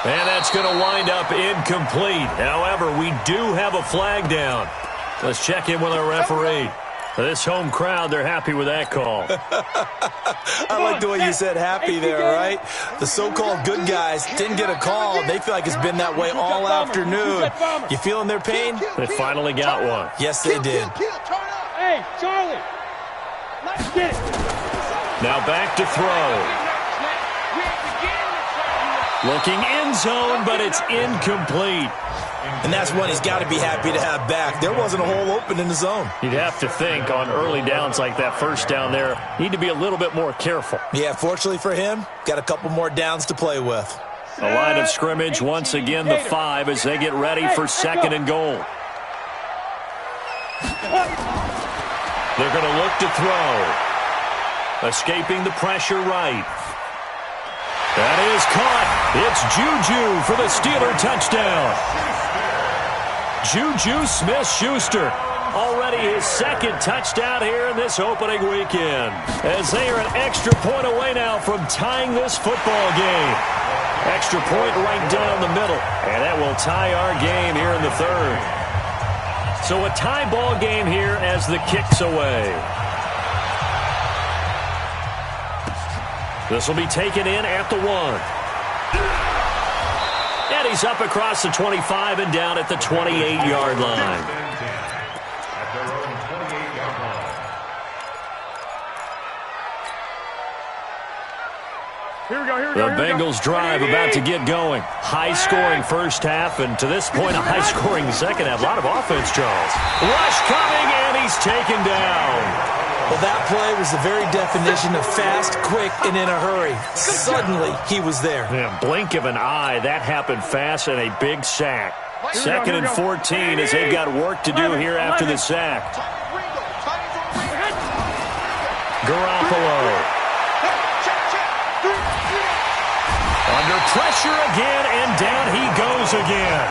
And that's going to wind up incomplete. However, we do have a flag down. Let's check in with our referee. This home crowd, they're happy with that call. I like the way you said happy there, right? The so-called good guys didn't get a call. They feel like it's been that way all afternoon. You feeling their pain? They finally got one. Yes, they did. Hey, Charlie. Let's get it. Now back to throw. Looking end zone, but it's incomplete. And that's one he's got to be happy to have back. There wasn't a hole open in the zone. You'd have to think on early downs like that first down there, need to be a little bit more careful. Yeah, fortunately for him, got a couple more downs to play with. A line of scrimmage, once again the 5 as they get ready for 2nd and goal. They're going to look to throw. Escaping the pressure right. That is caught. It's Juju for the Steeler touchdown. Juju Smith-Schuster. Already his second touchdown here in this opening weekend. As they are an extra point away now from tying this football game. Extra point right down the middle. And that will tie our game here in the third. So a tie ball game here as the kick's away. This will be taken in at the 1. And he's up across the 25 and down at the 28-yard line. The Bengals drive about to get going. High-scoring first half, and to this point, a high-scoring second half. A lot of offense, Charles. Rush coming, and he's taken down. Well, that play was the very definition of fast, quick, and in a hurry. Suddenly, he was there. Yeah, blink of an eye. That happened fast and a big sack. Second and 14 as they've got work to do here after the sack. Garoppolo. Under pressure again, and down he goes again.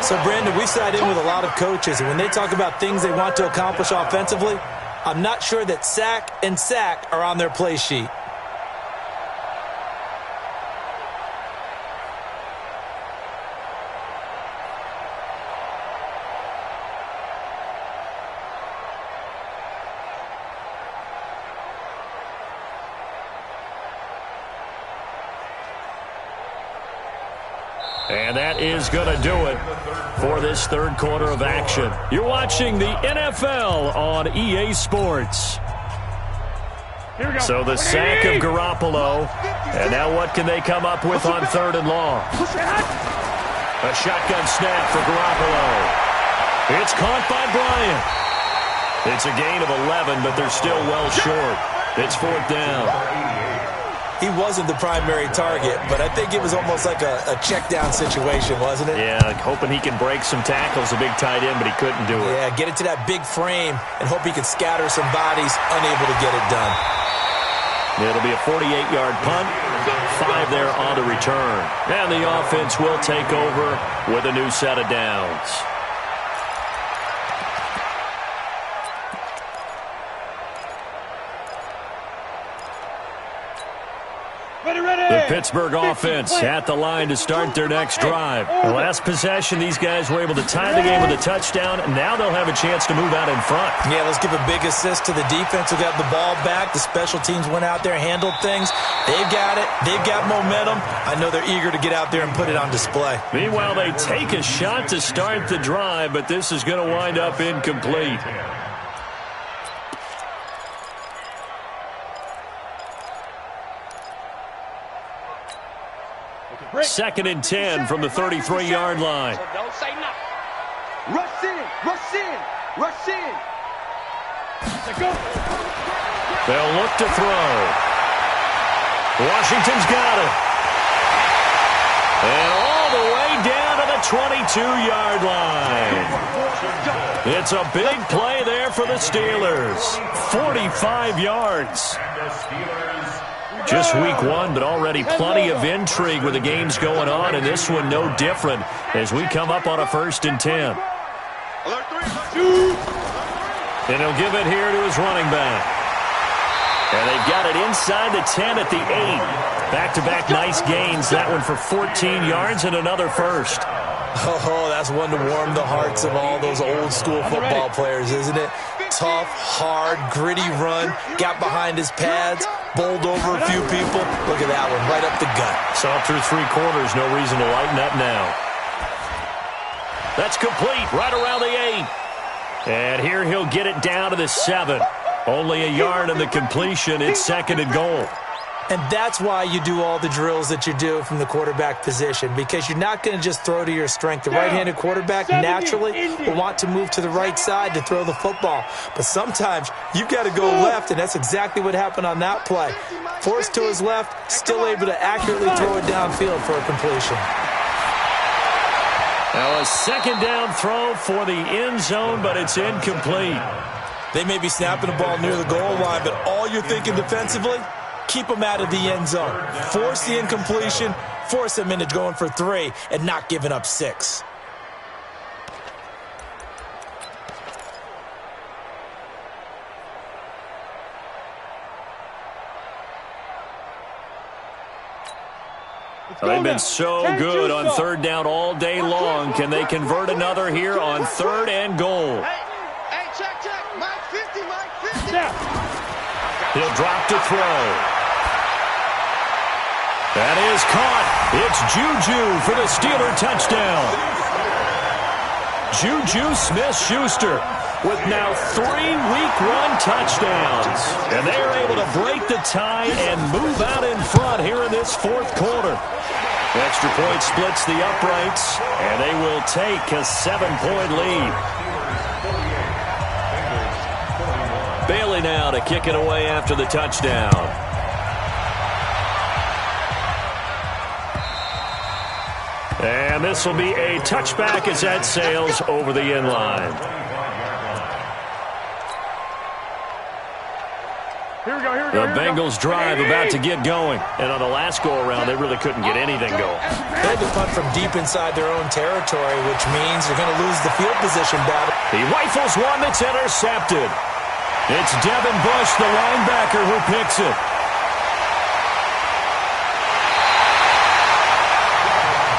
So, Brandon, we sat in with a lot of coaches, and when they talk about things they want to accomplish offensively, I'm not sure that sack and sack are on their play sheet. And that is going to do it for this third quarter of action. You're watching the NFL on EA Sports. So the sack of Garoppolo. And now what can they come up with on third and long? A shotgun snap for Garoppolo. It's caught by Bryant. It's a gain of 11, but they're still well short. It's fourth down. He wasn't the primary target, but I think it was almost like a check-down situation, wasn't it? Yeah, hoping he can break some tackles, a big tight end, but he couldn't do it. Yeah, get it to that big frame and hope he can scatter some bodies, unable to get it done. It'll be a 48-yard punt, 5 there on the return. And the offense will take over with a new set of downs. The Pittsburgh offense at the line to start their next drive. The last possession, these guys were able to tie the game with a touchdown, and now they'll have a chance to move out in front. Yeah, let's give a big assist to the defense who got the ball back. The special teams went out there, handled things. They've got it. They've got momentum. I know they're eager to get out there and put it on display. Meanwhile, they take a shot to start the drive, but this is going to wind up incomplete. Second and 10 from the 33-yard line. So don't say nothing. Rush in, rush in, rush in. Go. They'll look to throw. Washington's got it. And all the way down to the 22-yard line. It's a big play there for the Steelers. 45 yards. Just week one, but already plenty of intrigue with the games going on, and this one no different as we come up on a 1st and 10. And he'll give it here to his running back. And they've got it inside the 10 at the 8. Back-to-back nice gains. That one for 14 yards and another first. Oh, that's one to warm the hearts of all those old-school football players, isn't it? Tough, hard, gritty run. Got behind his pads, bowled over a few people. Look at that one, right up the gut. Saw through 3 quarters, no reason to lighten up now. That's complete, right around the 8. And here he'll get it down to the 7. Only a yard in the completion. It's 2nd and goal. And that's why you do all the drills that you do from the quarterback position, because you're not going to just throw to your strength. The right-handed quarterback naturally will want to move to the right side to throw the football. But sometimes you've got to go left, and that's exactly what happened on that play. Forced to his left, still able to accurately throw it downfield for a completion. Now a 2nd down throw for the end zone, but it's incomplete. They may be snapping the ball near the goal line, but all you're thinking defensively, keep them out of the end zone. Force the incompletion, force them into going for 3 and not giving up 6. They've been so good on third down all day long. Can they convert another here on 3rd and goal? Hey, check. Mike 50, Mike 50. He'll drop to throw. That is caught. It's Juju for the Steeler touchdown. Juju Smith-Schuster with now 3 Week 1 touchdowns. And they are able to break the tie and move out in front here in this 4th quarter. Extra point splits the uprights, and they will take a 7-point lead. Bailey now to kick it away after the touchdown. And this will be a touchback as that sails over the end line. The Bengals drive about to get going. And on the last go-around, they really couldn't get anything going. They had to punt from deep inside their own territory, which means they're going to lose the field position battle. He rifles one that's intercepted. It's Devin Bush, the linebacker, who picks it.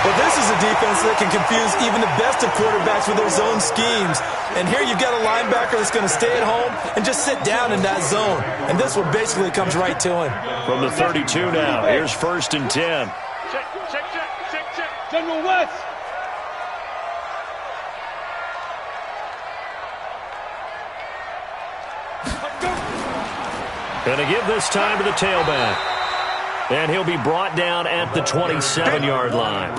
Well, this is a defense that can confuse even the best of quarterbacks with their zone schemes. And here you've got a linebacker that's going to stay at home and just sit down in that zone. And this one basically comes right to him. From the 32 now, here's 1st and 10. Check. General West. Going to give this time to the tailback. And he'll be brought down at the 27-yard line.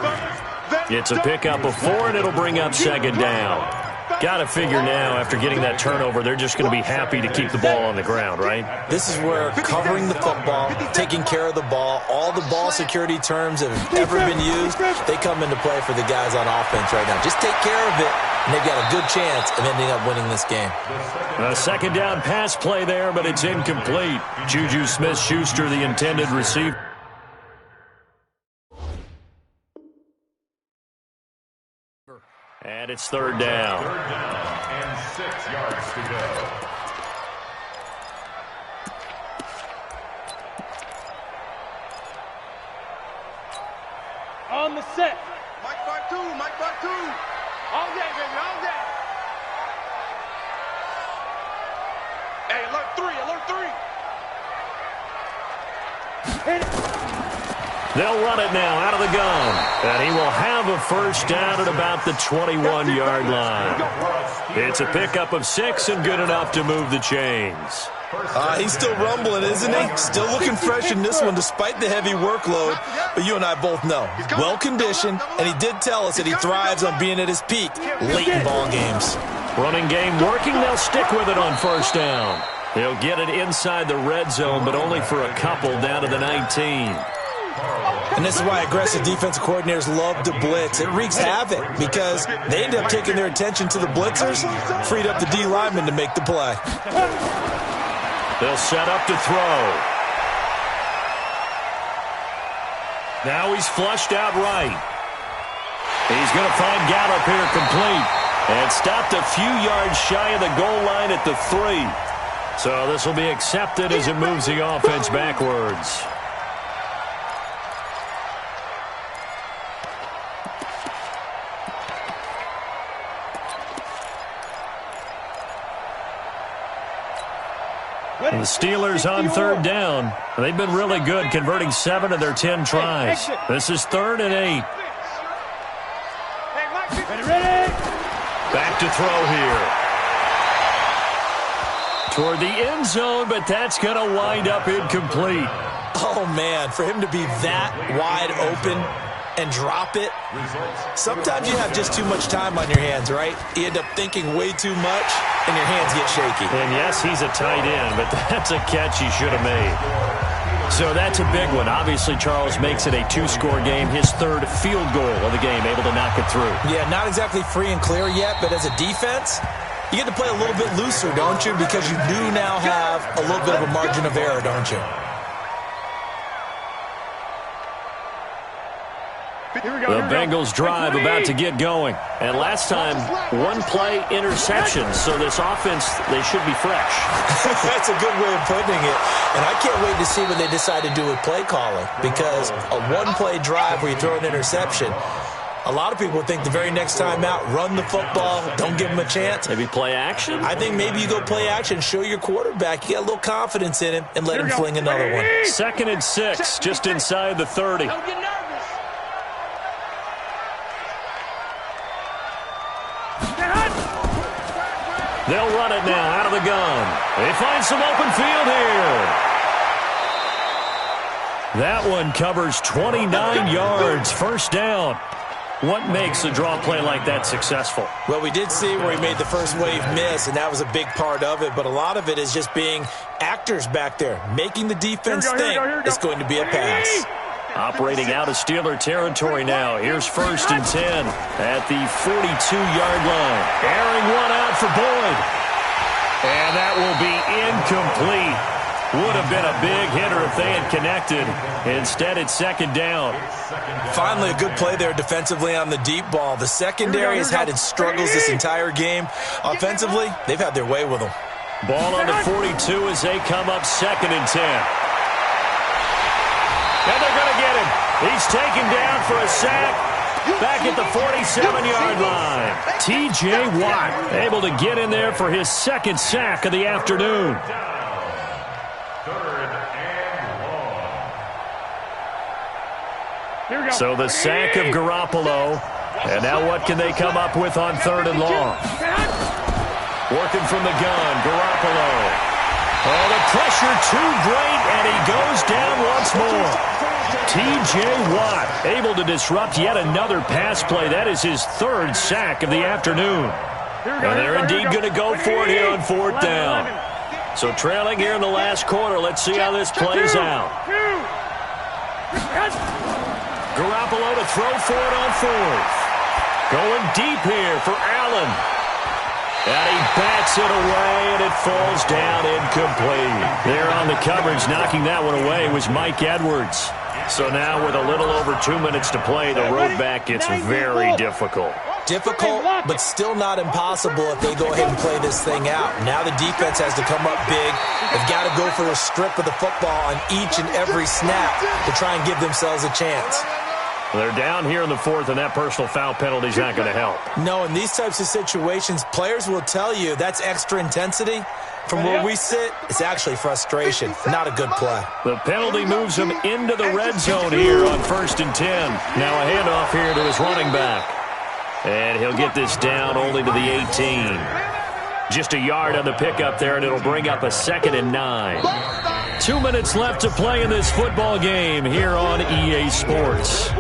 It's a pickup of 4, and it'll bring up 2nd down. Got to figure now, after getting that turnover, they're just going to be happy to keep the ball on the ground, right? This is where covering the football, taking care of the ball, all the ball security terms that have ever been used, they come into play for the guys on offense right now. Just take care of it, and they've got a good chance of ending up winning this game. A 2nd down pass play there, but it's incomplete. Juju Smith-Schuster, the intended receiver. And it's 3rd down. 3rd down and 6 yards to go. On the set. Mike 5-2. All day, baby, all day. Hey, alert 3. They'll run it now out of the gun. And he will have a 1st down at about the 21-yard line. It's a pickup of 6 and good enough to move the chains. He's still rumbling, isn't he? Still looking fresh in this one despite the heavy workload. But you and I both know, well-conditioned, and he did tell us that he thrives on being at his peak late in ball games. Running game working. They'll stick with it on 1st down. They'll get it inside the red zone, but only for a couple down to the 19. And this is why aggressive defensive coordinators love to blitz. It wreaks havoc because they end up taking their attention to the blitzers, freed up the D lineman to make the play. They'll set up to throw. Now he's flushed out right. He's going to find Gallup here complete. And stopped a few yards shy of the goal line at the 3. So this will be accepted as it moves the offense backwards. The Steelers on 3rd down. They've been really good, converting 7 of their 10 tries. This is 3rd and 8. Ready. Back to throw here. Toward the end zone, but that's going to wind up incomplete. Oh, man, for him to be that wide open and drop it. Sometimes you have just too much time on your hands, right? You end up thinking way too much, and your hands get shaky. And yes, he's a tight end, but that's a catch he should have made. So that's a big one. Obviously, Charles makes it a 2-score game. His 3rd field goal of the game, able to knock it through. Yeah, not exactly free and clear yet, but as a defense, you get to play a little bit looser, don't you? Because you do now have a little bit of a margin of error, don't you? The Bengals drive about to get going. And last time, one-play interception. So this offense, they should be fresh. That's a good way of putting it. And I can't wait to see what they decide to do with play calling. Because a one-play drive where you throw an interception, a lot of people think the very next time out, run the football, don't give them a chance. Maybe play action? I think maybe you go play action, show your quarterback, you got a little confidence in him, and let him fling another one. 2nd and 6, just inside the 30. Don't get nervous. They'll run it now out of the gun. They find some open field here. That one covers 29 yards, first down. What makes a draw play like that successful? Well, we did see where he made the first wave miss, and that was a big part of it. But a lot of it is just being actors back there, making the defense think it's going to be a pass. Operating out of Steeler territory now. Here's 1st and 10 at the 42-yard line. Airing one out for Boyd. And that will be incomplete. Would have been a big hitter if they had connected. Instead, it's 2nd down. Finally, a good play there defensively on the deep ball. The secondary has had its struggles this entire game. Offensively, they've had their way with them. Ball on the 42 as they come up 2nd and 10. And they're going to get him. He's taken down for a sack. Back at the 47-yard line. T.J. Watt able to get in there for his 2nd sack of the afternoon. So the sack of Garoppolo. And now what can they come up with on 3rd and long? Working from the gun, Garoppolo. Oh, the pressure too great, and he goes down once more. T.J. Watt able to disrupt yet another pass play. That is his 3rd sack of the afternoon. And they're indeed going to go for it here on 4th down. So trailing here in the last quarter. Let's see how this plays out. Garoppolo to throw for it on 4th. Going deep here for Allen. And he bats it away, and it falls down incomplete. There on the coverage, knocking that one away, was Mike Edwards. So now with a little over 2 minutes to play, the road back gets very difficult. Difficult, but still not impossible if they go ahead and play this thing out. Now the defense has to come up big. They've got to go for a strip of the football on each and every snap to try and give themselves a chance. They're down here in the 4th, and that personal foul penalty is not going to help. No, in these types of situations, players will tell you that's extra intensity. From where we sit, it's actually frustration. Not a good play. The penalty moves him into the red zone here on 1st and 10. Now a handoff here to his running back. And he'll get this down only to the 18. Just a yard on the pickup there, and it'll bring up a 2nd and 9. 2 minutes left to play in this football game here on EA Sports. Don't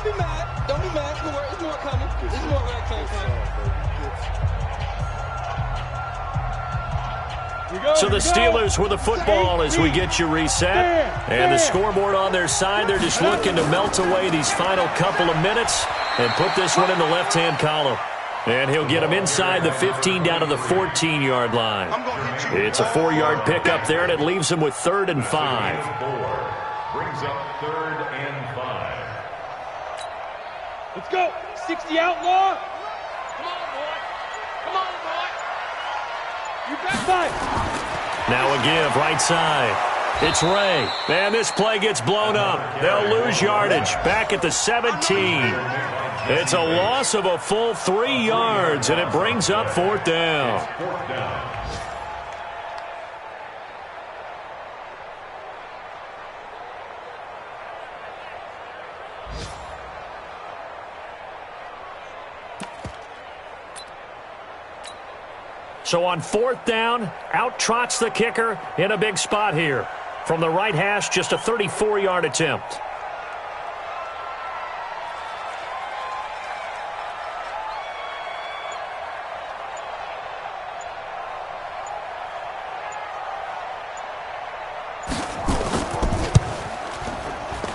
be mad. Don't be mad. There's more coming. There's more where I came from. So the Steelers with the football as we get you reset. And the scoreboard on their side, they're just looking to melt away these final couple of minutes and put this one in the left-hand column. And he'll get him inside the 15 down to the 14-yard line. It's a 4-yard pickup there, and it leaves him with 3rd and 5. Brings up 3rd and 5. Let's go. 60 outlaw. Come on, boy. Come on, boy. You back side. Now a give right side. It's Ray. Man, this play gets blown up. They'll lose yardage. Back at the 17. It's a loss of a full 3 yards, and it brings up 4th down. So on 4th down, out trots the kicker in a big spot here. From the right hash, just a 34-yard attempt.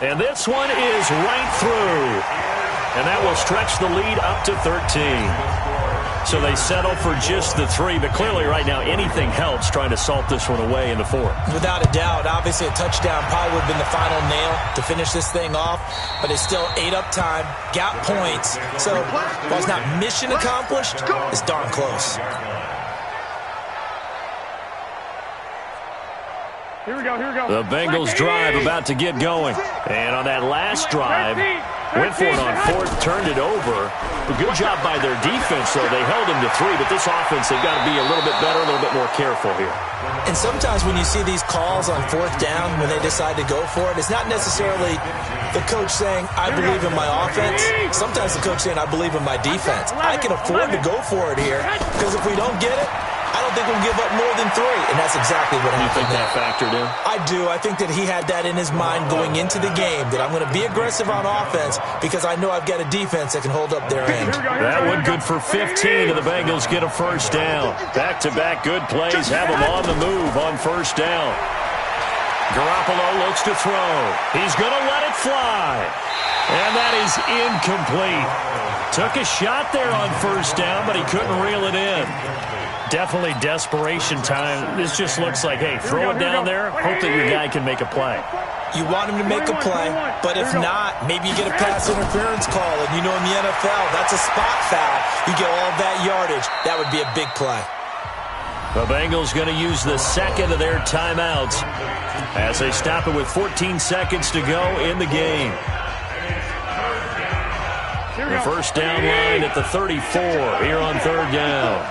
And this one is right through. And that will stretch the lead up to 13. So they settle for just the 3, but clearly right now anything helps trying to salt this one away in the 4th. Without a doubt, obviously a touchdown probably would have been the final nail to finish this thing off, but it's still ate up time, got points. So while it's not mission accomplished, it's darn close. Here we go, here we go. The Bengals drive about to get going. And on that last drive, went for it on 4th, turned it over. A good job by their defense, though. They held him to 3, but this offense, they've got to be a little bit better, a little bit more careful here. And sometimes when you see these calls on 4th down, when they decide to go for it, it's not necessarily the coach saying, I believe in my offense. Sometimes the coach saying, I believe in my defense. I can afford to go for it here, because if we don't get it, I don't think we'll give up more than 3, and that's exactly what happened. You think that factored in? I do. I think that he had that in his mind going into the game, that I'm going to be aggressive on offense because I know I've got a defense that can hold up their end. That one good for 15, and the Bengals get a 1st down. Back-to-back good plays have them on the move on 1st down. Garoppolo looks to throw. He's going to let it fly. And that is incomplete. Took a shot there on 1st down, but he couldn't reel it in. Definitely desperation time. This just looks like, hey, throw it down there, hope that your guy can make a play. You want him to make a play, but if not, maybe you get a pass interference call, and you know in the NFL, that's a spot foul. You get all of that yardage. That would be a big play. The Bengals going to use the 2nd of their timeouts as they stop it with 14 seconds to go in the game. The 1st down line at the 34 here on 3rd down.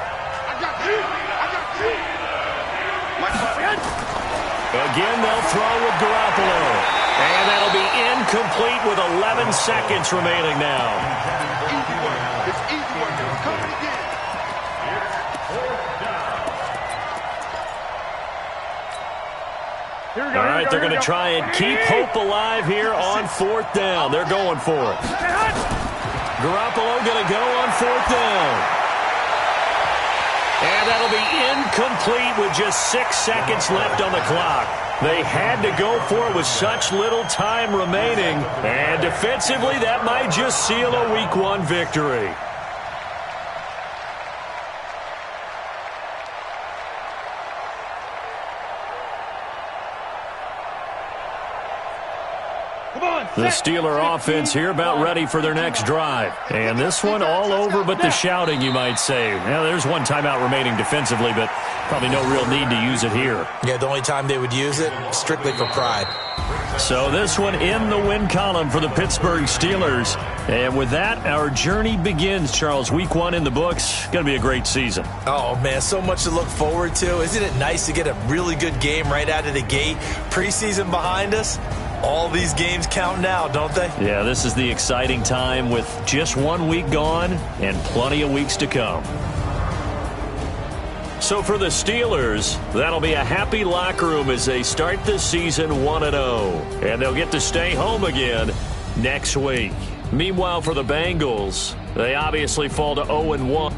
Again, they'll throw with Garoppolo. And that'll be incomplete with 11 seconds remaining now. Easy work. It's easy work. It's coming again. All right, they're going to try and keep hope alive here on 4th down. They're going for it. Garoppolo going to go on 4th down. And that'll be incomplete with just 6 seconds left on the clock. They had to go for it with such little time remaining. And defensively, that might just seal a Week 1 victory. The Steeler offense here about ready for their next drive. And this one all over but the shouting, you might say. Now, there's one timeout remaining defensively, but probably no real need to use it here. Yeah, the only time they would use it, strictly for pride. So this one in the win column for the Pittsburgh Steelers. And with that, our journey begins, Charles. Week 1 in the books. Going to be a great season. Oh, man, so much to look forward to. Isn't it nice to get a really good game right out of the gate? Preseason behind us. All these games count now, don't they? Yeah, this is the exciting time with just 1 week gone and plenty of weeks to come. So for the Steelers, that'll be a happy locker room as they start the season 1-0. And they'll get to stay home again next week. Meanwhile, for the Bengals, they obviously fall to 0-1.